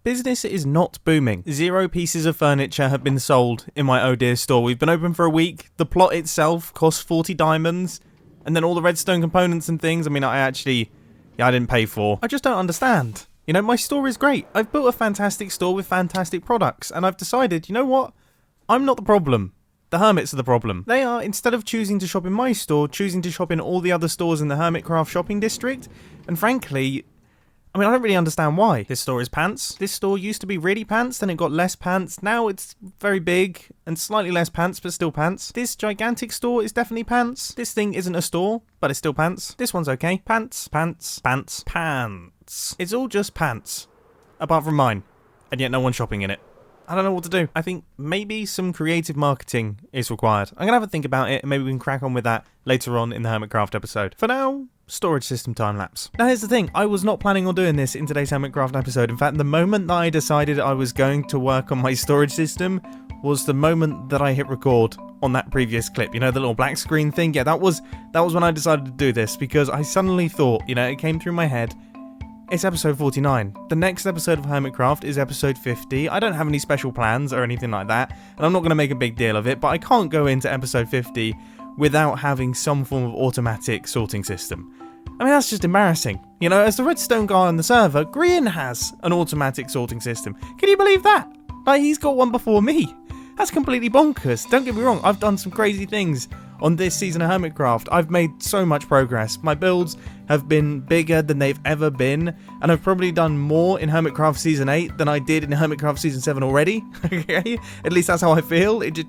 business is not booming. 0 pieces of furniture have been sold in my ODEA store. We've been open for a week. The plot itself cost 40 diamonds. And then all the redstone components and things, I mean, I didn't pay for. I just don't understand. You know, my store is great. I've built a fantastic store with fantastic products. And I've decided, you know what? I'm not the problem. The hermits are the problem. They are, instead of choosing to shop in my store, choosing to shop in all the other stores in the Hermitcraft Shopping district. And frankly, I mean, I don't really understand why. This store is pants. This store used to be really pants, then it got less pants. Now it's very big and slightly less pants, but still pants. This gigantic store is definitely pants. This thing isn't a store, but it's still pants. This one's okay. Pants, pants, pants, pants. It's all just pants. Apart from mine. And yet no one's shopping in it. I don't know what to do. I think maybe some creative marketing is required. I'm going to have a think about it, and maybe we can crack on with that later on in the Hermitcraft episode. For now, storage system time lapse. Now here's the thing, I was not planning on doing this in today's Hermitcraft episode. In fact, the moment that I decided I was going to work on my storage system was the moment that I hit record on that previous clip. You know, the little black screen thing? Yeah, that was when I decided to do this, because I suddenly thought, you know, it came through my head, it's episode 49. The next episode of Hermitcraft is episode 50. I don't have any special plans or anything like that, and I'm not going to make a big deal of it, but I can't go into episode 50 without having some form of automatic sorting system. I mean, that's just embarrassing. You know, as the redstone guy on the server, Green has an automatic sorting system. Can you believe that? Like, he's got one before me. That's completely bonkers. Don't get me wrong, I've done some crazy things on this season of Hermitcraft. I've made so much progress. My builds have been bigger than they've ever been, and I've probably done more in Hermitcraft Season 8 than I did in Hermitcraft Season 7 already. Okay? At least that's how I feel. It just,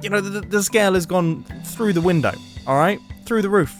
you know, the scale has gone through the window, alright? Through the roof.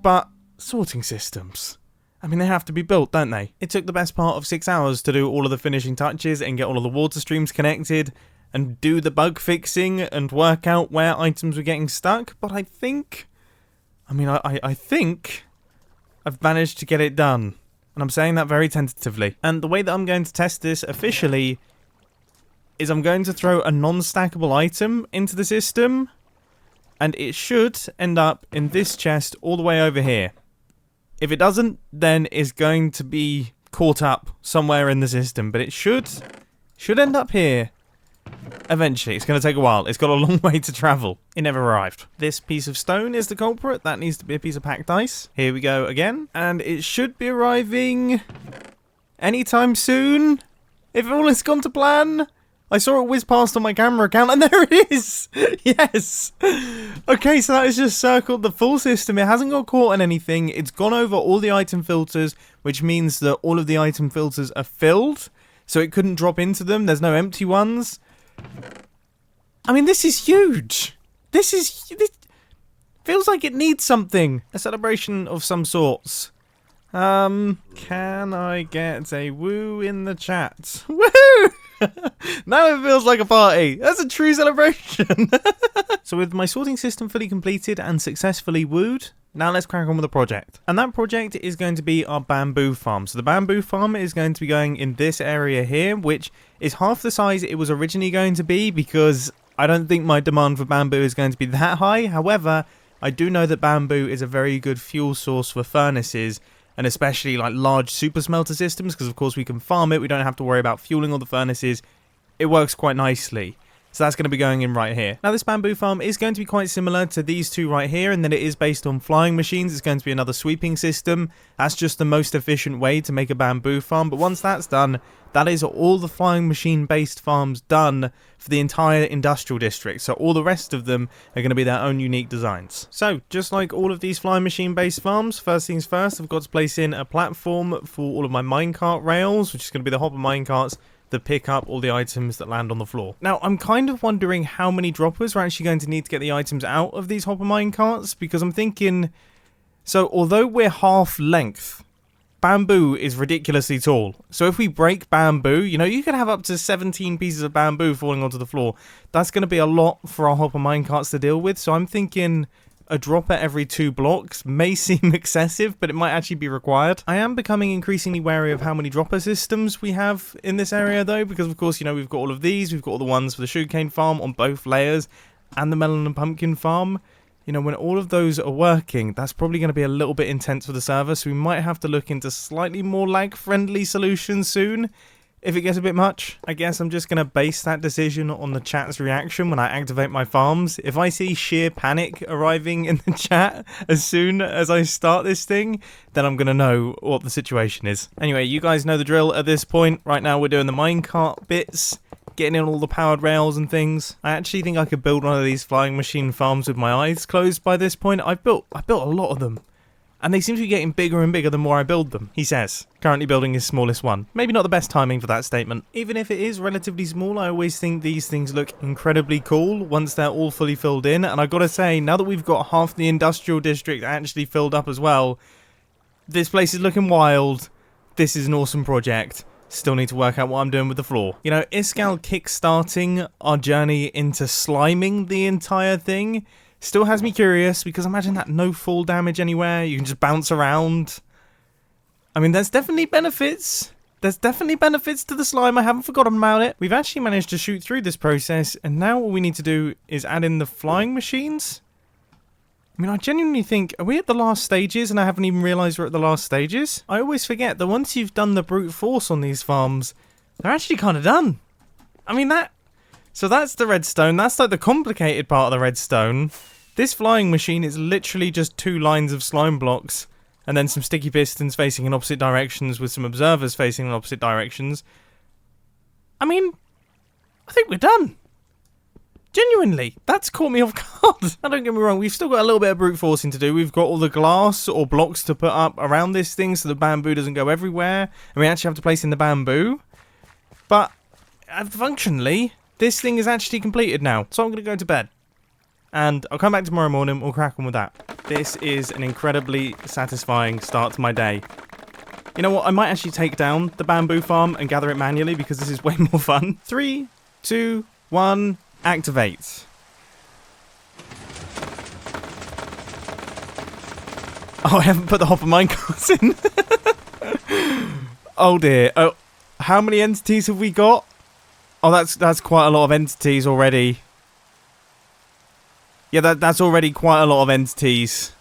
But sorting systems, I mean, they have to be built, don't they? It took the best part of 6 hours to do all of the finishing touches and get all of the water streams connected and do the bug fixing and work out where items were getting stuck. But I think, I think I've managed to get it done. And I'm saying that very tentatively. And the way that I'm going to test this officially is I'm going to throw a non-stackable item into the system, and it should end up in this chest all the way over here. If it doesn't, then it's going to be caught up somewhere in the system, but it should end up here eventually. It's going to take a while. It's got a long way to travel. It never arrived. This piece of stone is the culprit. That needs to be a piece of packed ice. Here we go again, and it should be arriving anytime soon, if all has gone to plan. I saw it whiz past on my camera account, and there it is! Yes! Okay, so that has just circled the full system. It hasn't got caught on anything. It's gone over all the item filters, which means that all of the item filters are filled, so it couldn't drop into them. There's no empty ones. I mean, this is huge! This feels like it needs something. A celebration of some sorts. Can I get a woo in the chat? Woohoo! Now it feels like a party. That's a true celebration. So with my sorting system fully completed and successfully wooed, now let's crack on with the project. And that project is going to be our bamboo farm. So the bamboo farm is going to be going in this area here, which is half the size it was originally going to be, because I don't think my demand for bamboo is going to be that high. However, I do know that bamboo is a very good fuel source for furnaces, and especially like large super smelter systems, because of course we can farm it, we don't have to worry about fueling all the furnaces. It works quite nicely. So that's going to be going in right here. Now this bamboo farm is going to be quite similar to these two right here, and then it is based on flying machines. It's going to be another sweeping system. That's just the most efficient way to make a bamboo farm, but once that's done, that is all the flying machine based farms done for the entire industrial district. So all the rest of them are going to be their own unique designs. So just like all of these flying machine based farms, first things first, I've got to place in a platform for all of my minecart rails, which is going to be the hopper minecarts that pick up all the items that land on the floor. Now, I'm kind of wondering how many droppers we're actually going to need to get the items out of these hopper minecarts, because I'm thinking, so although we're half length, bamboo is ridiculously tall. So if we break bamboo, you know, you could have up to 17 pieces of bamboo falling onto the floor. That's going to be a lot for our hopper minecarts to deal with. So I'm thinking a dropper every 2 blocks may seem excessive, but it might actually be required. I am becoming increasingly wary of how many dropper systems we have in this area though, because of course, you know, we've got all of these, we've got all the ones for the sugarcane farm on both layers, and the melon and pumpkin farm. You know, when all of those are working, that's probably going to be a little bit intense for the server, so we might have to look into slightly more lag-friendly solutions soon. if it gets a bit much. I guess I'm just going to base that decision on the chat's reaction when I activate my farms. If I see sheer panic arriving in the chat as soon as I start this thing, then I'm going to know what the situation is. Anyway, you guys know the drill at this point. Right now we're doing the minecart bits, getting in all the powered rails and things. I actually think I could build one of these flying machine farms with my eyes closed by this point. I built a lot of them. And they seem to be getting bigger and bigger the more I build them, he says. Currently building his smallest one. Maybe not the best timing for that statement. Even if it is relatively small, I always think these things look incredibly cool once they're all fully filled in. And I gotta say, now that we've got half the industrial district actually filled up as well, this place is looking wild. This is an awesome project. Still need to work out what I'm doing with the floor. You know, Iskall kickstarting our journey into sliming the entire thing still has me curious, because imagine that no fall damage anywhere, you can just bounce around. I mean, there's definitely benefits. There's definitely benefits to the slime, I haven't forgotten about it. We've actually managed to shoot through this process, and now all we need to do is add in the flying machines. I mean, I genuinely think, are we at the last stages and I haven't even realised we're at the last stages? I always forget that once you've done the brute force on these farms, they're actually kind of done. I mean, so that's the redstone, that's like the complicated part of the redstone. This flying machine is literally just 2 lines of slime blocks, and then some sticky pistons facing in opposite directions with some observers facing in opposite directions. I mean, I think we're done. Genuinely, that's caught me off guard. Now, don't get me wrong, we've still got a little bit of brute forcing to do. We've got all the glass or blocks to put up around this thing so the bamboo doesn't go everywhere, and we actually have to place in the bamboo. But, functionally, this thing is actually completed now, so I'm going to go to bed. And I'll come back tomorrow morning, we'll crack on with that. This is an incredibly satisfying start to my day. You know what, I might actually take down the bamboo farm and gather it manually because this is way more fun. 3, 2, 1, activate. Oh, I haven't put the hopper minecarts in. Oh dear. Oh, how many entities have we got? Oh, that's quite a lot of entities already. Yeah, that's already quite a lot of entities.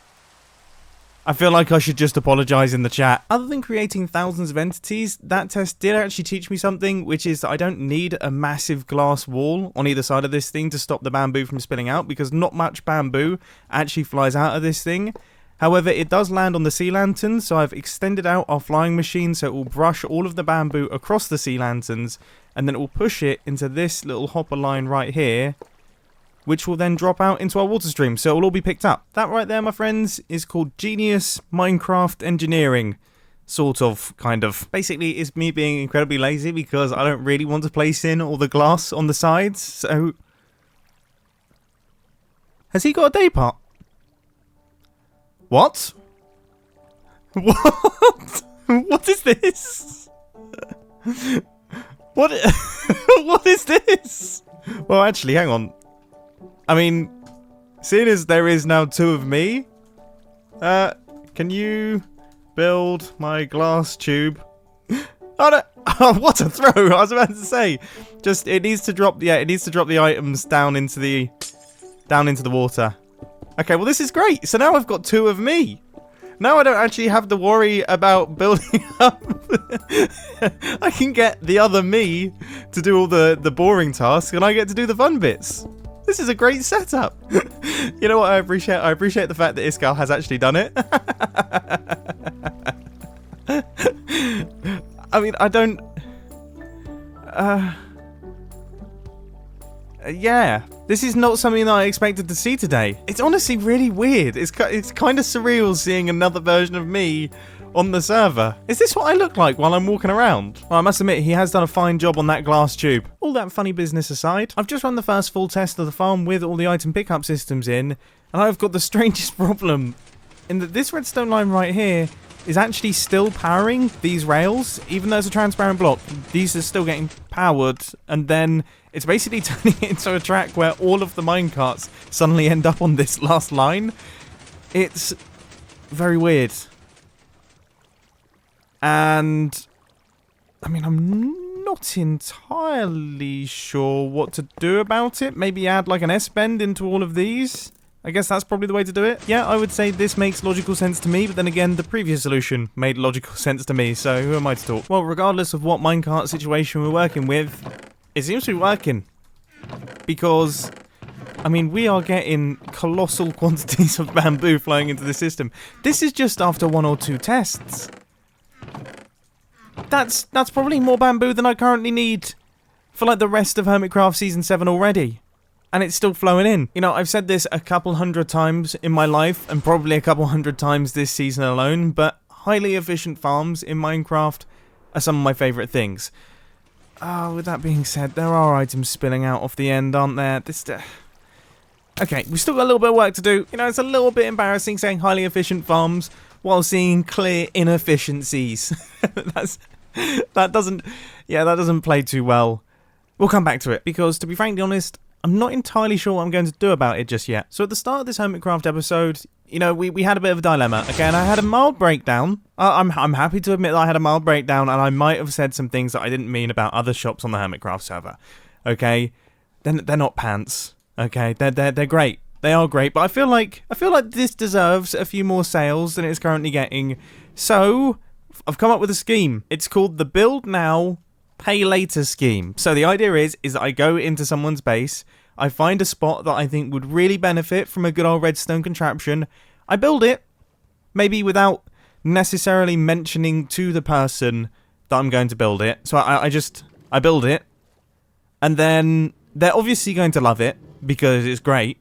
I feel like I should just apologise in the chat. Other than creating thousands of entities, that test did actually teach me something, which is that I don't need a massive glass wall on either side of this thing to stop the bamboo from spilling out, because not much bamboo actually flies out of this thing. However, it does land on the sea lanterns, so I've extended out our flying machine so it will brush all of the bamboo across the sea lanterns, and then it will push it into this little hopper line right here, which will then drop out into our water stream, so it will all be picked up. That right there, my friends, is called genius Minecraft engineering. Sort of, kind of. Basically, it's me being incredibly lazy because I don't really want to place in all the glass on the sides, so... Has he got a day part? What? What? What is this? What? What is this? Well, actually, hang on. I mean, seeing as there is now 2 of me, can you build my glass tube? Oh no! Oh, what a throw! I was about to say, just it needs to drop. Yeah, it needs to drop the items down into the water. Okay, well this is great. So now I've got 2 of me. Now I don't actually have to worry about building up. I can get the other me to do all the boring tasks, and I get to do the fun bits. This is a great setup. You know what I appreciate? I appreciate the fact that Iskall has actually done it. I mean, I don't... yeah. This is not something that I expected to see today. It's honestly really weird. It's kind of surreal seeing another version of me on the server. Is this what I look like while I'm walking around? Well, I must admit, he has done a fine job on that glass tube. All that funny business aside, I've just run the first full test of the farm with all the item pickup systems in, and I've got the strangest problem in that this redstone line right here is actually still powering these rails, even though it's a transparent block. These are still getting powered, and then it's basically turning it into a track where all of the minecarts suddenly end up on this last line. It's very weird. And, I mean, I'm not entirely sure what to do about it. Maybe add like an S-bend into all of these. I guess that's probably the way to do it. Yeah, I would say this makes logical sense to me, but then again, the previous solution made logical sense to me, so who am I to talk? Well, regardless of what minecart situation we're working with, it seems to be working. Because, I mean, we are getting colossal quantities of bamboo flowing into the system. This is just after 1 or 2 tests. That's probably more bamboo than I currently need for like the rest of Hermitcraft Season 7 already. And it's still flowing in. You know, I've said this a couple hundred times in my life, and probably a couple hundred times this season alone, but highly efficient farms in Minecraft are some of my favourite things. With that being said, there are items spilling out off the end, aren't there? Okay, we've still got a little bit of work to do. You know, it's a little bit embarrassing saying highly efficient farms while seeing clear inefficiencies. That doesn't play too well. We'll come back to it, because to be frankly honest, I'm not entirely sure what I'm going to do about it just yet. So at the start of this Hermitcraft episode, you know, we had a bit of a dilemma. Okay, and I had a mild breakdown. I'm happy to admit that I had a mild breakdown, and I might have said some things that I didn't mean about other shops on the Hermitcraft server. Okay, they're not pants. Okay, they're great. They are great, but I feel like this deserves a few more sales than it's currently getting. So I've come up with a scheme. It's called the Build Now, Pay Later scheme. So the idea is that I go into someone's base, I find a spot that I think would really benefit from a good old redstone contraption, I build it, maybe without necessarily mentioning to the person that I'm going to build it. So I build it, and then they're obviously going to love it because it's great,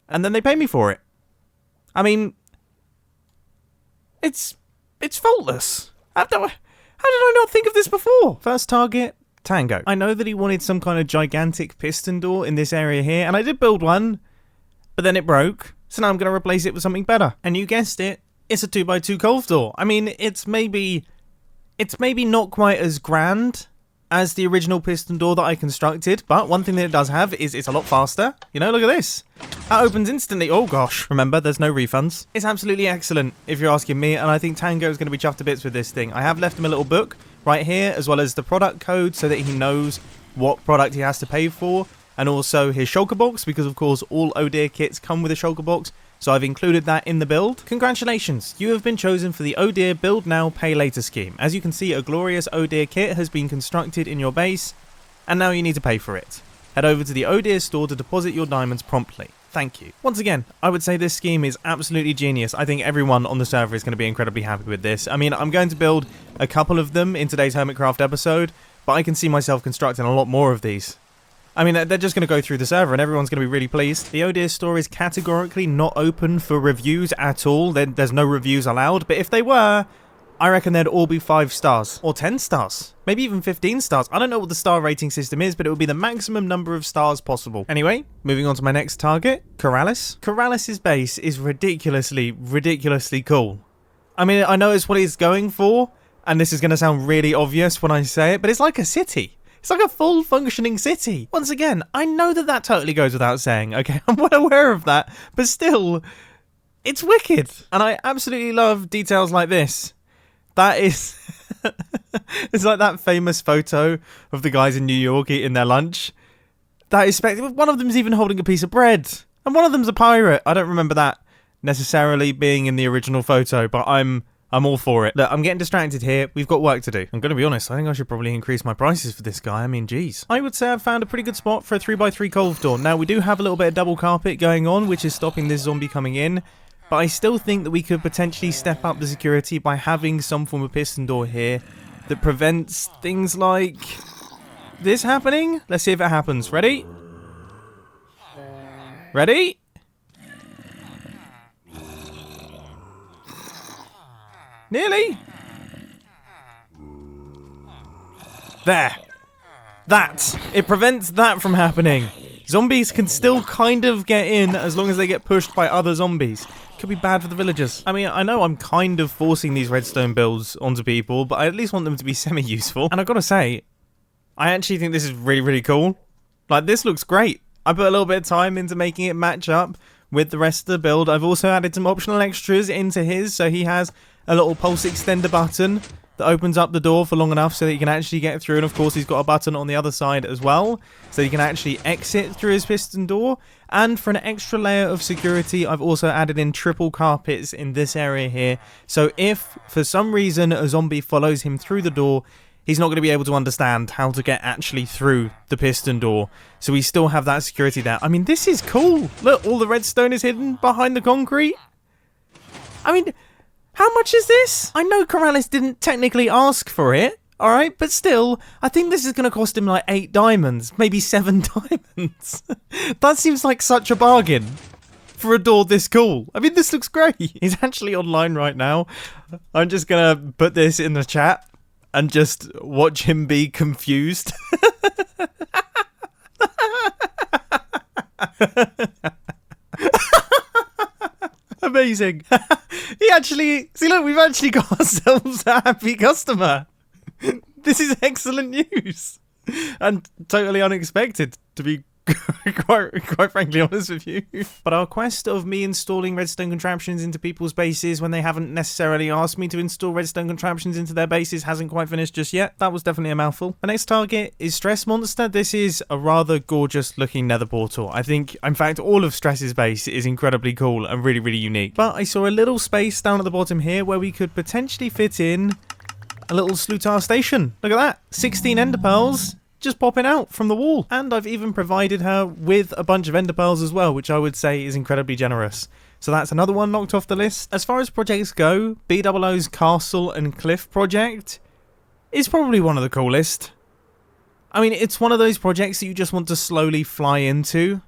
and then they pay me for it. I mean, it's faultless. How did I not think of this before? First target, Tango. I know that he wanted some kind of gigantic piston door in this area here, and I did build one, but then it broke, so now I'm going to replace it with something better. And you guessed it, it's a 2x2 cove door. I mean, it's maybe not quite as grand as the original piston door that I constructed, but one thing that it does have is it's a lot faster. You know, look at this. That opens instantly. Oh gosh, remember, there's no refunds. It's absolutely excellent, if you're asking me, and I think Tango is going to be chuffed to bits with this thing. I have left him a little book right here, as well as the product code, so that he knows what product he has to pay for, and also his shulker box, because of course all ODEA kits come with a shulker box, so I've included that in the build. Congratulations, you have been chosen for the ODEA Build Now Pay Later scheme. As you can see, a glorious ODEA kit has been constructed in your base, and now you need to pay for it. Head over to the ODEA store to deposit your diamonds promptly. Thank you. Once again, I would say this scheme is absolutely genius. I think everyone on the server is going to be incredibly happy with this. I mean, I'm going to build a couple of them in today's Hermitcraft episode, but I can see myself constructing a lot more of these. I mean, they're just going to go through the server and everyone's going to be really pleased. The ODEA store is categorically not open for reviews at all. There's no reviews allowed, but if they were, I reckon they'd all be 5 stars. Or 10 stars. Maybe even 15 stars. I don't know what the star rating system is, but it would be the maximum number of stars possible. Anyway, moving on to my next target, Corrales. Corrales' base is ridiculously cool. I mean, I know it's what he's going for, and this is going to sound really obvious when I say it, but it's like a city. It's like a full functioning city. Once again, I know that totally goes without saying, okay? I'm well aware of that, but still, it's wicked. And I absolutely love details like this. That is, it's like that famous photo of the guys in New York eating their lunch. That is spectacular. One of them's even holding a piece of bread, and one of them's a pirate. I don't remember that necessarily being in the original photo, but I'm all for it. Look, I'm getting distracted here. We've got work to do. I'm going to be honest, I think I should probably increase my prices for this guy. I mean, geez. I would say I've found a pretty good spot for a 3x3 cove door. Now, we do have a little bit of double carpet going on, which is stopping this zombie coming in. But I still think that we could potentially step up the security by having some form of piston door here that prevents things like this happening. Let's see if it happens. Ready? Ready? Nearly. There. That. It prevents that from happening. Zombies can still kind of get in as long as they get pushed by other zombies. Could be bad for the villagers. I mean, I know I'm kind of forcing these redstone builds onto people, but I at least want them to be semi-useful. And I've got to say, I actually think this is really cool. Like, this looks great. I put a little bit of time into making it match up with the rest of the build. I've also added some optional extras into his, so he has a little pulse extender button, that opens up the door for long enough so that you can actually get through. And of course, he's got a button on the other side as well, so you can actually exit through his piston door. And for an extra layer of security, I've also added in triple carpets in this area here. So if, for some reason, a zombie follows him through the door, he's not going to be able to understand how to get actually through the piston door. So we still have that security there. I mean, this is cool. Look, all the redstone is hidden behind the concrete. I mean, how much is this? I know Corrales didn't technically ask for it, alright? But still, I think this is going to cost him like 8 diamonds, maybe 7 diamonds. That seems like such a bargain for a door this cool. I mean, this looks great. He's actually online right now. I'm just going to put this in the chat and just watch him be confused. Amazing. He actually... See, look, we've actually got ourselves a happy customer. This is excellent news. And totally unexpected, to be quite frankly honest with you. But our quest of me installing redstone contraptions into people's bases when they haven't necessarily asked me to install redstone contraptions into their bases hasn't quite finished just yet. That was definitely a mouthful. The next target is Stress Monster. This is a rather gorgeous looking nether portal. I think, in fact, all of Stress's base is incredibly cool and really, really unique. But I saw a little space down at the bottom here where we could potentially fit in a little Slutar station. Look at that. 16 ender pearls just popping out from the wall. And I've even provided her with a bunch of ender pearls as well, which I would say is incredibly generous. So that's another one knocked off the list. As far as projects go, BOO's Castle and Cliff project is probably one of the coolest. I mean, it's one of those projects that you just want to slowly fly into.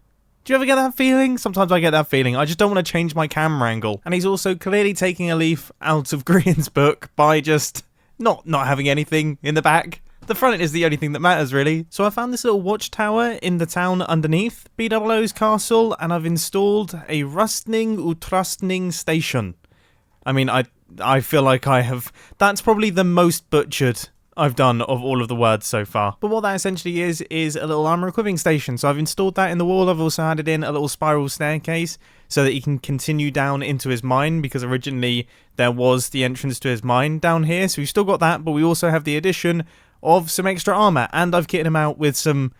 Do you ever get that feeling? Sometimes I get that feeling. I just don't want to change my camera angle. And he's also clearly taking a leaf out of Grian's book by just not having anything in the back. The front is the only thing that matters, really. So I found this little watchtower in the town underneath BOO's castle, and I've installed a Rustning Utrustning station. I mean, I feel like I have... That's probably the most butchered I've done of all of the words so far. But what that essentially is a little armor equipping station. So I've installed that in the wall. I've also added in a little spiral staircase so that he can continue down into his mine, because originally there was the entrance to his mine down here. So we've still got that, but we also have the addition of some extra armor, and I've kitted him out with some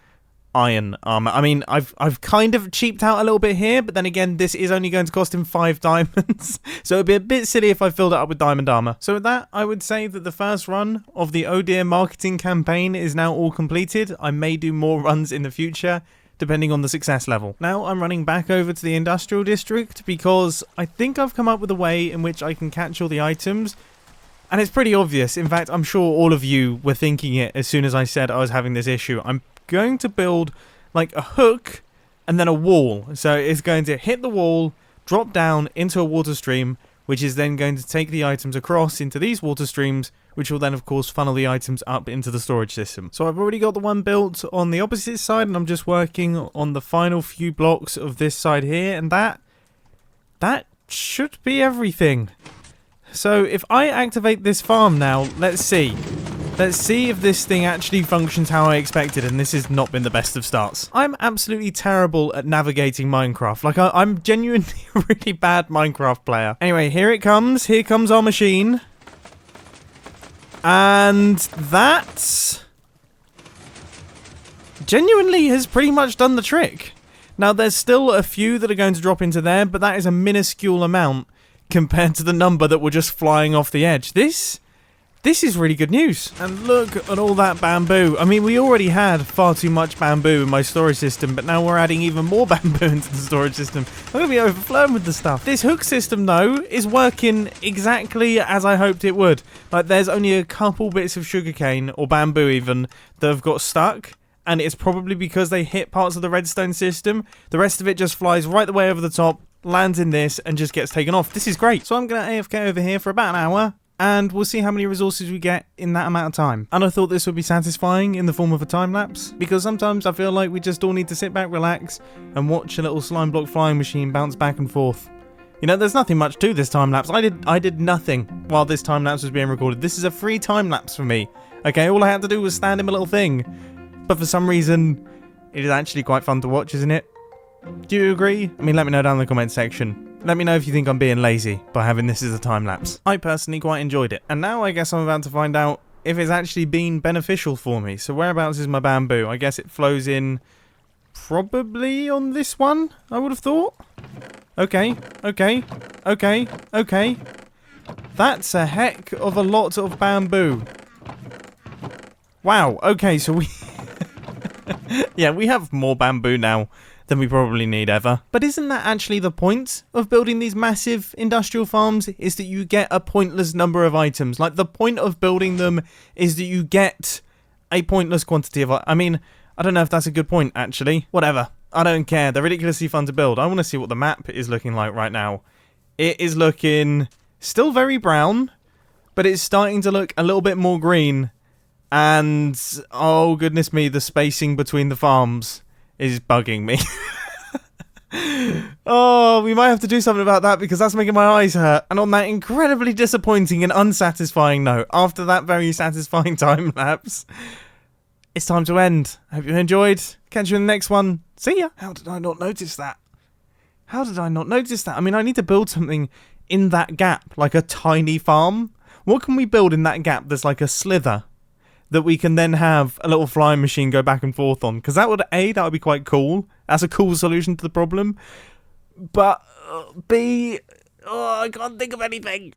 iron armor. I mean, I've kind of cheaped out a little bit here, but then again, this is only going to cost him 5 diamonds, so it'd be a bit silly if I filled it up with diamond armor. So with that, I would say that the first run of the ODEA marketing campaign is now all completed. I may do more runs in the future, depending on the success level. Now I'm running back over to the industrial district because I think I've come up with a way in which I can catch all the items. And it's pretty obvious. In fact, I'm sure all of you were thinking it as soon as I said I was having this issue. I'm going to build like a hook and then a wall. So it's going to hit the wall, drop down into a water stream, which is then going to take the items across into these water streams, which will then, of course, funnel the items up into the storage system. So I've already got the one built on the opposite side, and I'm just working on the final few blocks of this side here, and that should be everything. So if I activate this farm now, let's see. Let's see if this thing actually functions how I expected, and this has not been the best of starts. I'm absolutely terrible at navigating Minecraft. Like, I'm genuinely a really bad Minecraft player. Anyway, here it comes. Here comes our machine. And that genuinely has pretty much done the trick. Now, there's still a few that are going to drop into there, but that is a minuscule amount compared to the number that were just flying off the edge. This is really good news. And look at all that bamboo. I mean, we already had far too much bamboo in my storage system, but now we're adding even more bamboo into the storage system. I'm going to be overflowing with the stuff. This hook system, though, is working exactly as I hoped it would. Like, there's only a couple bits of sugarcane, or bamboo even, that have got stuck. And it's probably because they hit parts of the redstone system. The rest of it just flies right the way over the top, lands in this, and just gets taken off. This is great. So I'm going to AFK over here for about an hour, and we'll see how many resources we get in that amount of time. And I thought this would be satisfying in the form of a time lapse, because sometimes I feel like we just all need to sit back, relax, and watch a little slime block flying machine bounce back and forth. You know, there's nothing much to this time lapse. I did nothing while this time lapse was being recorded. This is a free time lapse for me. Okay, all I had to do was stand in my little thing. But for some reason, it is actually quite fun to watch, isn't it? Do you agree? I mean, let me know down in the comment section. Let me know if you think I'm being lazy by having this as a time lapse. I personally quite enjoyed it. And now I guess I'm about to find out if it's actually been beneficial for me. So whereabouts is my bamboo? I guess it flows in probably on this one, I would have thought. Okay. That's a heck of a lot of bamboo. Wow, okay, so we... yeah, we have more bamboo now than we probably need ever. But isn't that actually the point of building these massive industrial farms? Is that you get a pointless number of items. Like, the point of building them is that you get a pointless quantity of... I mean, I don't know if that's a good point, actually. Whatever. I don't care. They're ridiculously fun to build. I want to see what the map is looking like right now. It is looking still very brown, but it's starting to look a little bit more green. And, oh goodness me, the spacing between the farms is bugging me. Oh, we might have to do something about that because that's making my eyes hurt. And on that incredibly disappointing and unsatisfying note, after that very satisfying time lapse, it's time to end. I hope you enjoyed. Catch you in the next one. See ya. How did I not notice that? How did I not notice that? I mean, I need to build something in that gap, like a tiny farm. What can we build in that gap that's like a slither that we can then have a little flying machine go back and forth on? Because that would, A, that would be quite cool. That's a cool solution to the problem. But, B, I can't think of anything.